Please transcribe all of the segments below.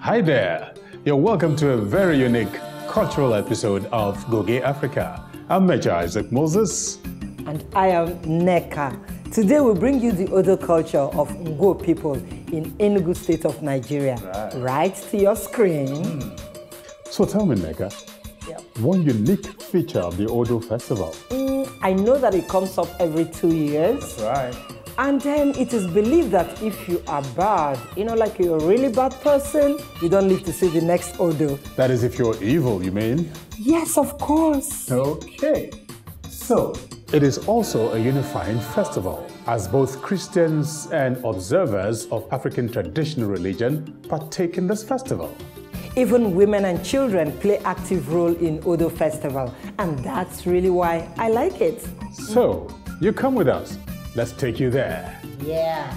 Hi there. You're welcome to a very unique cultural episode of Goge Africa. I'm Major Isaac Moses. And I am Neka. Today we bring you the Odo culture of Ngo people in Enugu State of Nigeria. Right to your screen. So tell me, Neka, one unique feature of the Odo Festival? I know that it comes up every 2 years. Right. And then it is believed that if you are bad, like you're a really bad person, you don't live to see the next Odo. That is if you're evil, you mean? Yes, of course. Okay. So, it is also a unifying festival, as both Christians and observers of African traditional religion partake in this festival. Even women and children play active role in Odo Festival, and that's really why I like it. So, you come with us. Let's take you there. Yeah.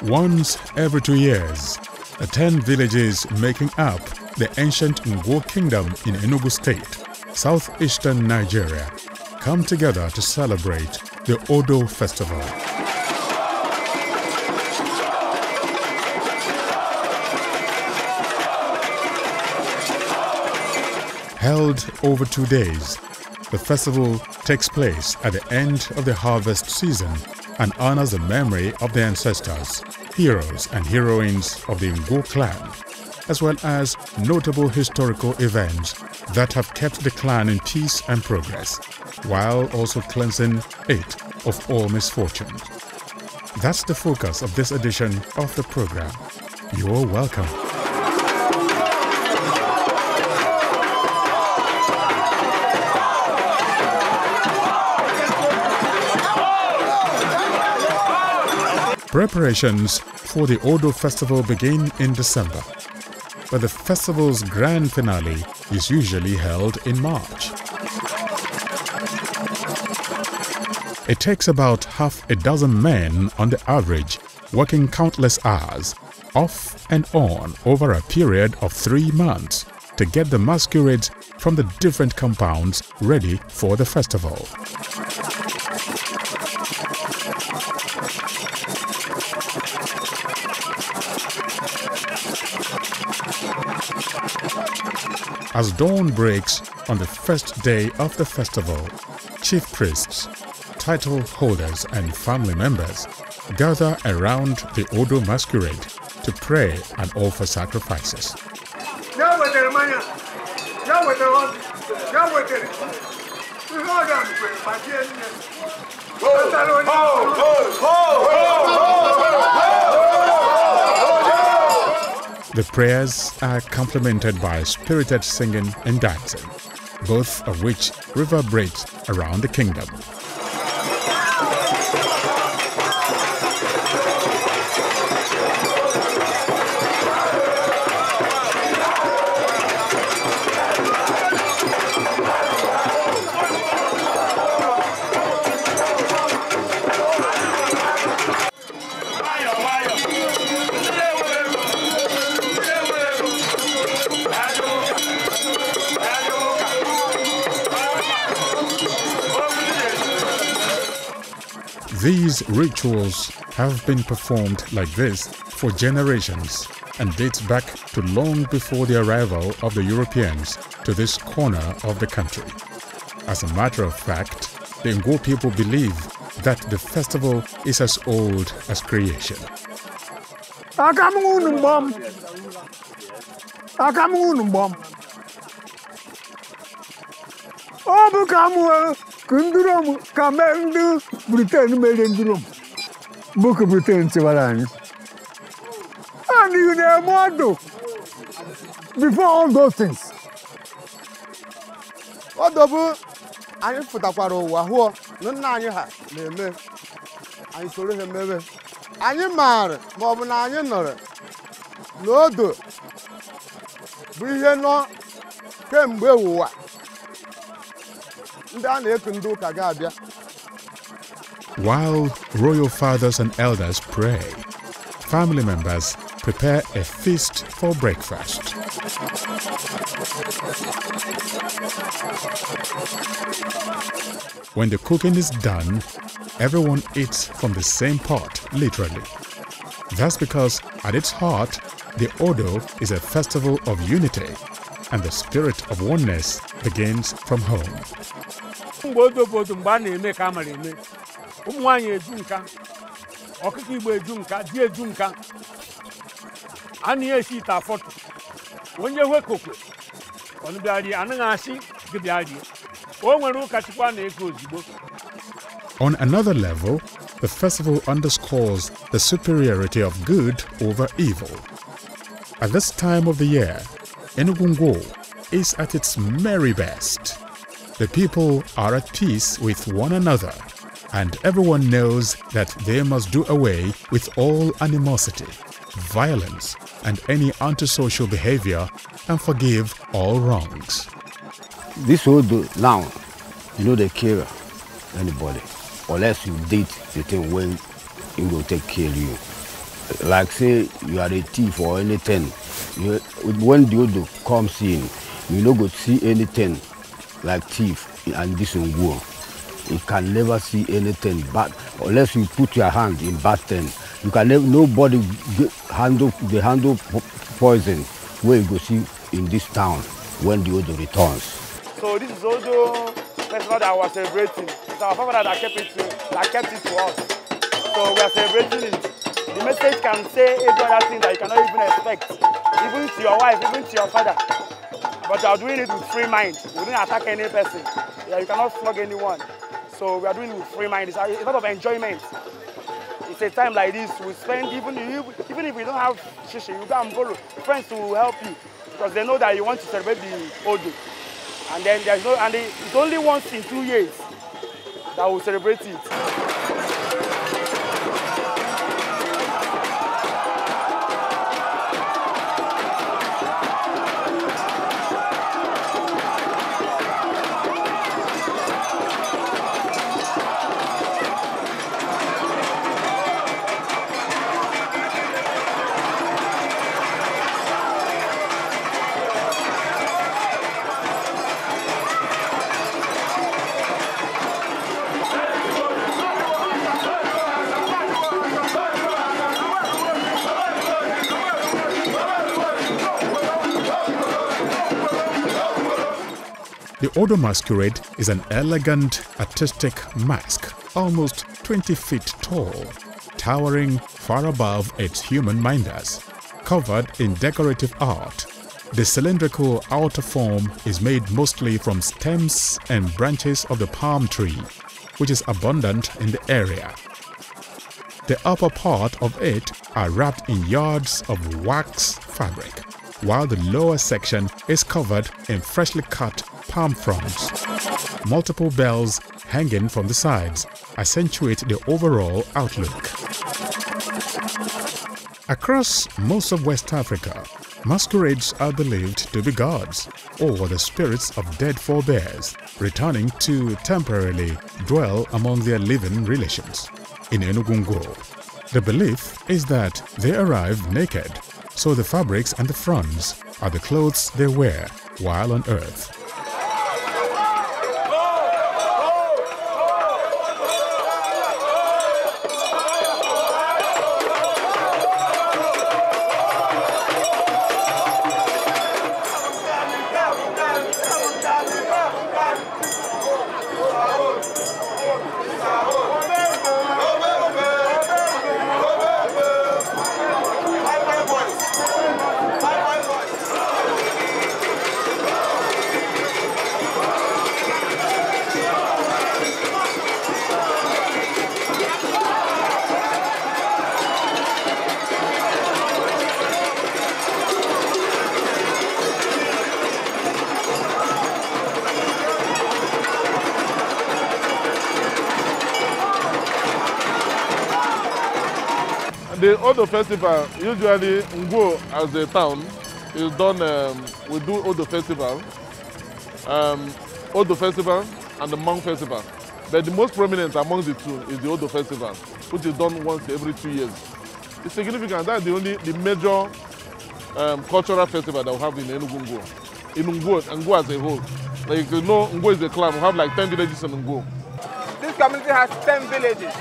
Once every 2 years, the 10 villages making up the ancient Ngo Kingdom in Enugu State, southeastern Nigeria, come together to celebrate the Odo Festival. Held over 2 days, the festival takes place at the end of the harvest season and honors the memory of the ancestors, heroes and heroines of the Ngo clan, as well as notable historical events that have kept the clan in peace and progress, while also cleansing it of all misfortunes. That's the focus of this edition of the program. You're welcome. Preparations for the Odo Festival begin in December, but the festival's grand finale is usually held in March. It takes about half a dozen men on the average, working countless hours, off and on over a period of 3 months to get the masquerades from the different compounds ready for the festival. As dawn breaks on the first day of the festival, chief priests, title holders and family members gather around the Odo masquerade to pray and offer sacrifices. The prayers are complemented by spirited singing and dancing, both of which reverberate around the kingdom. These rituals have been performed like this for generations and dates back to long before the arrival of the Europeans to this corner of the country. As a matter of fact, the Ngo people believe that the festival is as old as creation. Kundurum Kamendu Britain Melendurum Book of Britain Tivarani. And you know before all those things. What anyị fụtakwara ụwa hụọ na nna anyị ha na-eme anyị soro ha mebe anyị maara ma ọ bụ na anyị nọrọ n'odo bụ ihe nọ kemgbe ụwa ndị a na-eku ndị ụka ga-abịa. While royal fathers and elders pray, family members prepare a feast for breakfast. When the cooking is done, everyone eats from the same pot, literally. That's because at its heart, the Odo is a festival of unity, and the spirit of oneness begins from home. On another level, the festival underscores the superiority of good over evil. At this time of the year, Enugu Ngwo is at its merry best. The people are at peace with one another, and everyone knows that they must do away with all animosity, violence, and any antisocial behavior and forgive all wrongs. This Odo now, you know, they kill anybody unless you did the thing when it will take care of you. Like say you are a thief or anything, when the Odo comes in, you no go see anything like thief and this Ngwo. You can never see anything bad unless you put your hand in bad thing. You can never, nobody handle poison where you go see in this town when the Odo returns. So this is Odo festival that we are celebrating. It's our father that kept it to us. So we are celebrating it. The message can say every other thing that you cannot even expect, even to your wife, even to your father. But you are doing it with free mind. You don't attack any person. Yeah, you cannot flog anyone. So we are doing it with free mind. It's a lot of enjoyment. It's a time like this we spend, even if we don't have shishi, you go and borrow friends to help you because they know that you want to celebrate the Odo. And then it's only once in 2 years that we'll celebrate it. The Odo masquerade is an elegant, artistic mask, almost 20 feet tall, towering far above its human minders, covered in decorative art. The cylindrical outer form is made mostly from stems and branches of the palm tree, which is abundant in the area. The upper part of it are wrapped in yards of wax fabric, while the lower section is covered in freshly cut palm fronds. Multiple bells hanging from the sides accentuate the overall outlook. Across most of West Africa, masquerades are believed to be gods or the spirits of dead forebears returning to temporarily dwell among their living relations. In Enugu Ngwo, the belief is that they arrive naked, so the fabrics and the fronds are the clothes they wear while on earth. The Odo Festival, usually Ngwo as a town, is done, we do Odo Festival, and the Mang Festival. But the most prominent among the two is the Odo Festival, which is done once every 2 years. It's significant. That's the major cultural festival that we have in Enugu. In Ngwo as a whole. Like you know, Ngwo is a clan. We have like 10 villages in Ngwo. This community has 10 villages,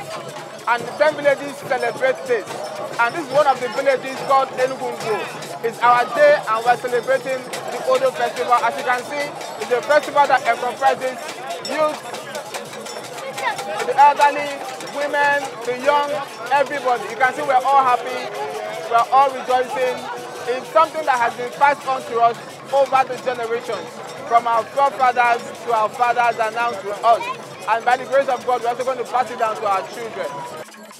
and the 10 villages celebrate this. And this is one of the villages called Enugu Ngwo. It's our day, and we're celebrating the Odo Festival. As you can see, it's a festival that encompasses youth, the elderly, women, the young, everybody. You can see we're all happy, we're all rejoicing. It's something that has been passed on to us over the generations, from our forefathers to our fathers and now to us. And by the grace of God, we're also going to pass it down to our children.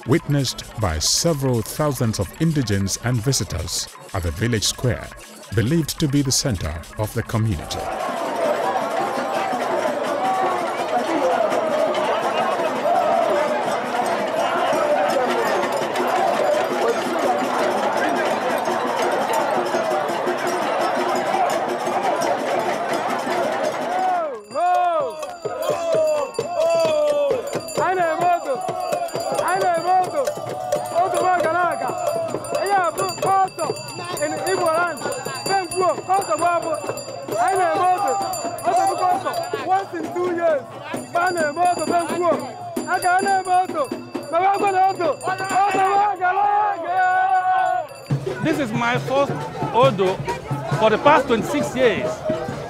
Witnessed by several thousands of indigents and visitors at the village square, believed to be the center of the community. Once in 2 years, this is my first Odo. For the past 26 years,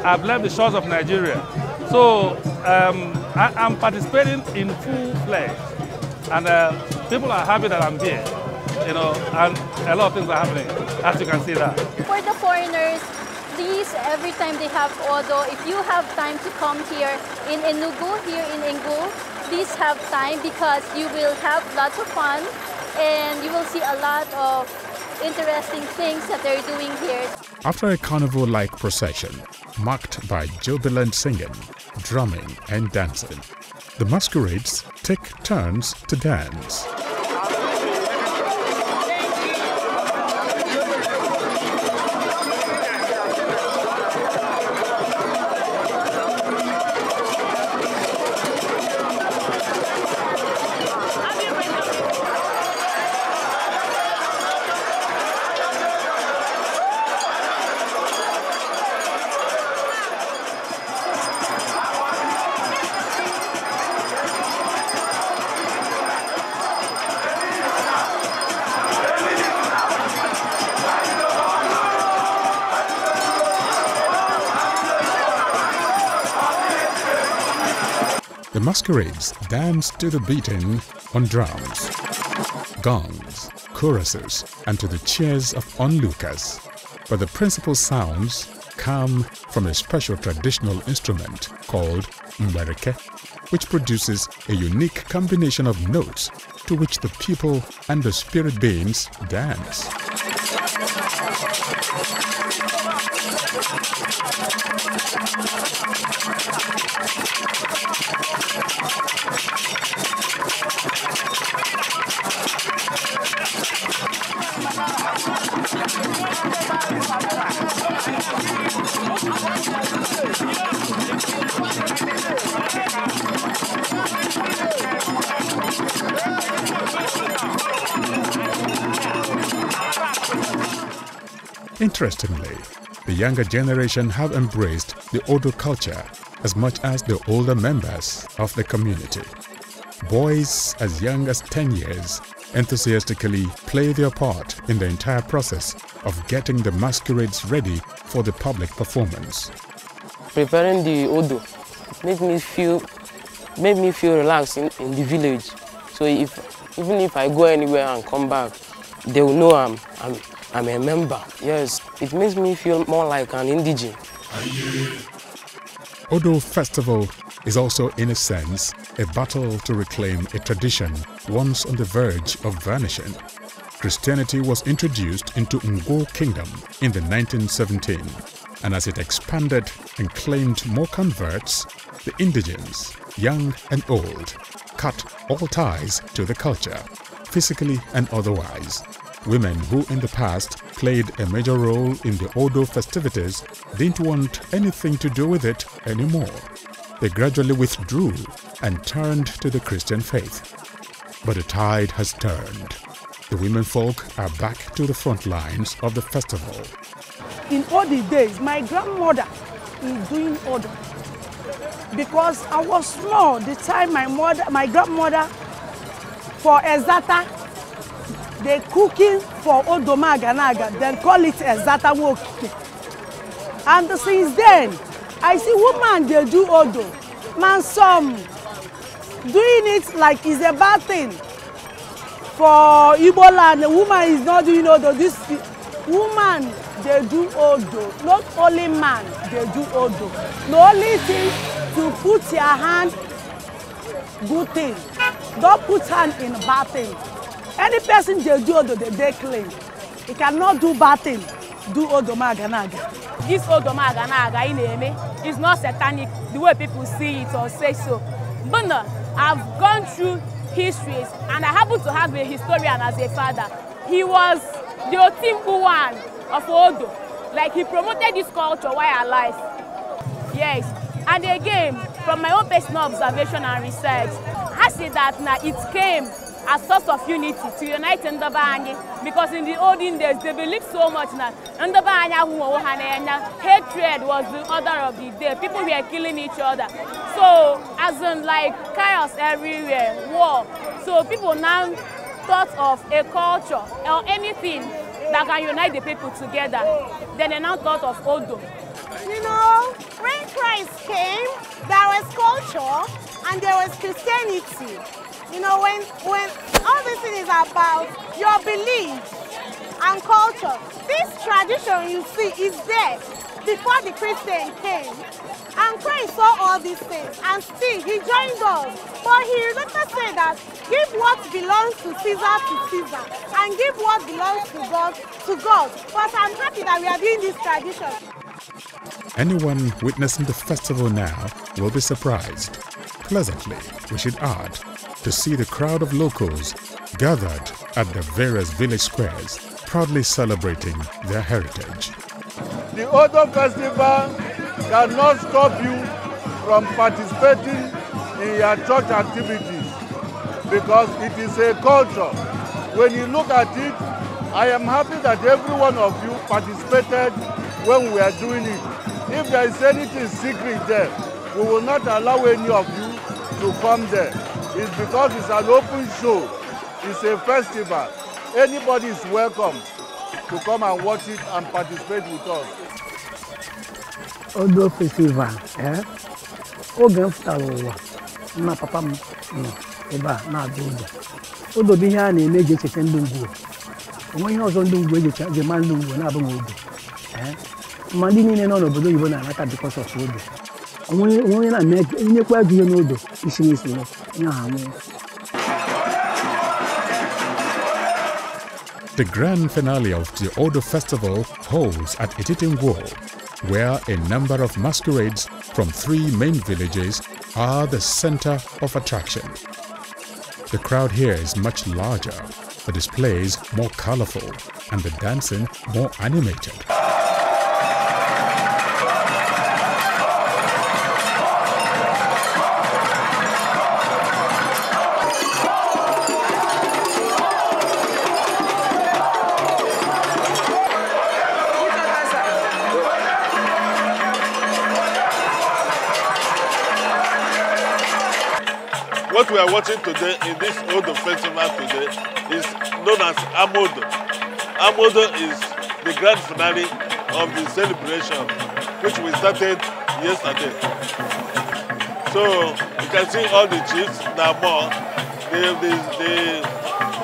I've left the shores of Nigeria. So I'm participating in full-fledged. And people are happy that I'm here, you know, and a lot of things are happening, as you can see that. For the foreigners, please, every time they have Odo, if you have time to come here in Enugu, here in Ngwo, please have time because you will have lots of fun and you will see a lot of interesting things that they're doing here. After a carnival-like procession, marked by jubilant singing, drumming and dancing, the masquerades take turns to dance. The masquerades dance to the beating on drums, gongs, choruses, and to the cheers of onlookers. But the principal sounds come from a special traditional instrument called mbereke, which produces a unique combination of notes to which the people and the spirit beings dance. Interestingly, the younger generation have embraced the Odo culture as much as the older members of the community. Boys as young as 10 years enthusiastically play their part in the entire process of getting the masquerades ready for the public performance. Preparing the Odo made me feel relaxed in the village. So even if I go anywhere and come back, they will know I'm a member. Yes, it makes me feel more like an indigene. Odo Festival is also, in a sense, a battle to reclaim a tradition once on the verge of vanishing. Christianity was introduced into Ngwo Kingdom in the 1917, and as it expanded and claimed more converts, the indigenes, young and old, cut all ties to the culture, physically and otherwise, Women who in the past played a major role in the Odo festivities didn't want anything to do with it anymore. They gradually withdrew and turned to the Christian faith. But the tide has turned. The women folk are back to the front lines of the festival. In olden days, my grandmother is doing Odo. Because I was small, the time my grandmother for Ezata, they cooking for Odo Maganaga, then call it Ezata Woke. And since then, I see women they do Odo. Man, some doing it like it's a bad thing. For Igbo land, the woman is not doing Odo. This woman, they do Odo. Not only man, they do Odo. The only thing to put your hand, good thing. Don't put hand in bad thing. Any person they do Odo, they clean. He cannot do bad thing. Do Odo Maganaga. This Odo Maganaga in Eme is not satanic the way people see it or say so. But no, I've gone through histories and I happen to have a historian as a father. He was the Otimbu one of Odo. Like he promoted this culture while alive. Yes. And again, from my own personal observation and research, I see that now it came as source of unity to unite Ndabanye, because in the olden days they believed so much that Ndabanye hatred was the order of the day. People were killing each other. So as in like chaos everywhere, war. So people now thought of a culture or anything that can unite the people together. Then they now thought of Odo. You know, when Christ came, there was culture and there was Christianity. You know, when all this thing is about your belief and culture, this tradition you see is there before the Christian came. And Christ saw all these things and still he joined us. But he later said that give what belongs to Caesar and give what belongs to God. But I'm happy that we are doing this tradition. Anyone witnessing the festival now will be surprised, pleasantly we should add, to see the crowd of locals gathered at the various village squares, proudly celebrating their heritage. The Odo Festival cannot stop you from participating in your church activities because it is a culture. When you look at it, I am happy that every one of you participated when we are doing it. If there is anything secret there, we will not allow any of you to come there. It's because it's an open show. It's a festival. Anybody is welcome to come and watch it and participate with us. Odo Festival, oge mfutara ụwa nna papa m nọ ebe a na-adụ Odo. Odo bụ ihe a na-eme eji echeta ndị ngwuo. Onwe ihe ọzọ ndị ngwuo eji ema ndị ngwuo na-abụghị Odo. Ma ndị niile nọ n'obodo oyibo na-anata because of Odo. Onwe na-eme nyekwa ego ihe n'Odo isi n'isi ya ha nwụọ. The grand finale of the Odo Festival holds at Ititingwo, where a number of masquerades from 3 main villages are the center of attraction. The crowd here is much larger, the displays more colorful, and the dancing more animated. What we are watching today in this Odo Festival today is known as Amodo. Amodo is the grand finale of the celebration, which we started yesterday. So you can see all the chiefs now more.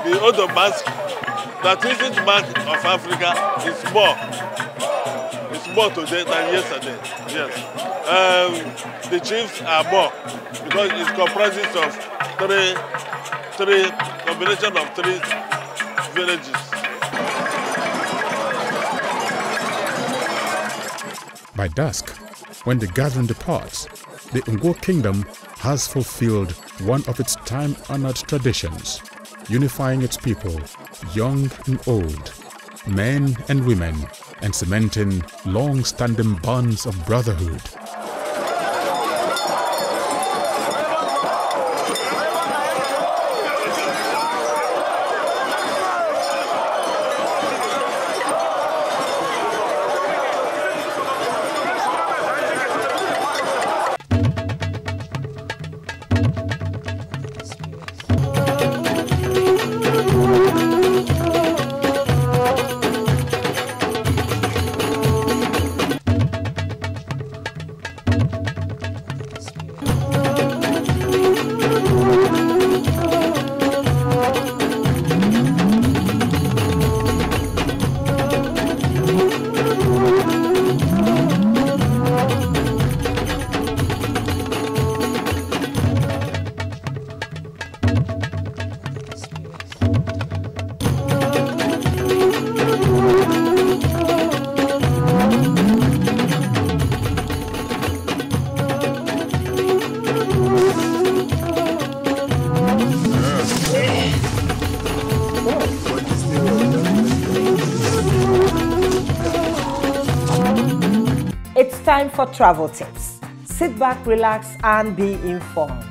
The Odo mask, the artistic mask of Africa is more. It's more today than yesterday. Yes. The chiefs are more because it comprises of three combination of 3 villages. By dusk, when the gathering departs, the Ngwo Kingdom has fulfilled one of its time-honored traditions, unifying its people young and old, men and women, and cementing long-standing bonds of brotherhood. It's time for travel tips. Sit back, relax, and be informed.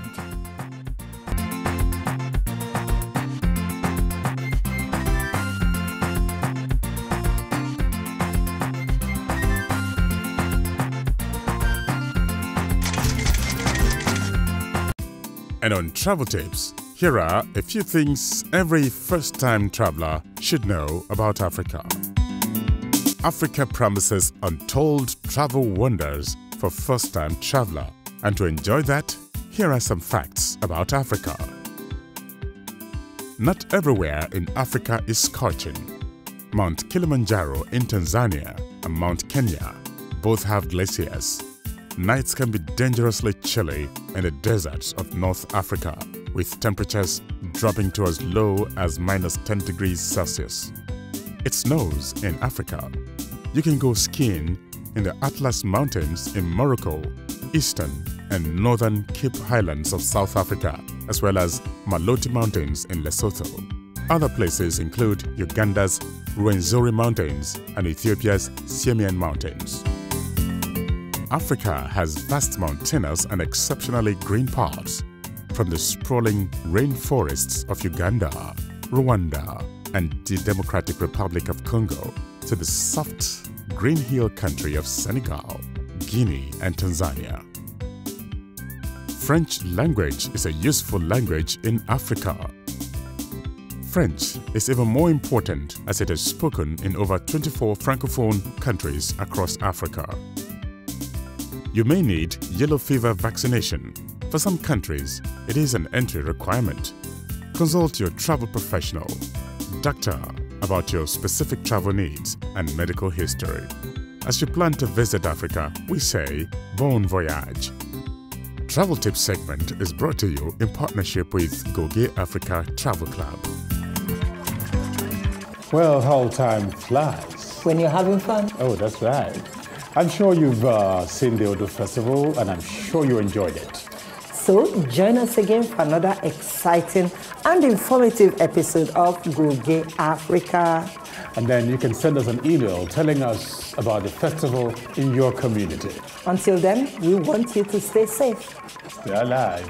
And on Travel Tips, here are a few things every first-time traveler should know about Africa. Africa promises untold travel wonders for first-time traveler. And to enjoy that, here are some facts about Africa. Not everywhere in Africa is scorching. Mount Kilimanjaro in Tanzania and Mount Kenya both have glaciers. Nights can be dangerously chilly in the deserts of North Africa, with temperatures dropping to as low as -10 degrees Celsius. It snows in Africa. You can go skiing in the Atlas Mountains in Morocco, eastern and northern Cape Highlands of South Africa, as well as Maloti Mountains in Lesotho. Other places include Uganda's Rwenzori Mountains and Ethiopia's Siemian Mountains. Africa has vast mountainous and exceptionally green parts, from the sprawling rainforests of Uganda, Rwanda, and the Democratic Republic of Congo to the soft green hill country of Senegal, Guinea, and Tanzania. French language is a useful language in Africa. French is even more important as it is spoken in over 24 francophone countries across Africa. You may need yellow fever vaccination. For some countries, it is an entry requirement. Consult your travel professional, doctor, about your specific travel needs and medical history. As you plan to visit Africa, we say bon voyage. Travel Tips segment is brought to you in partnership with Goge Africa Travel Club. Well, how time flies. When you're having fun. Oh, that's right. I'm sure you've seen the Odo Festival, and I'm sure you enjoyed it. So join us again for another exciting and informative episode of Goge Africa. And then you can send us an email telling us about the festival in your community. Until then, we want you to stay safe. Stay alive.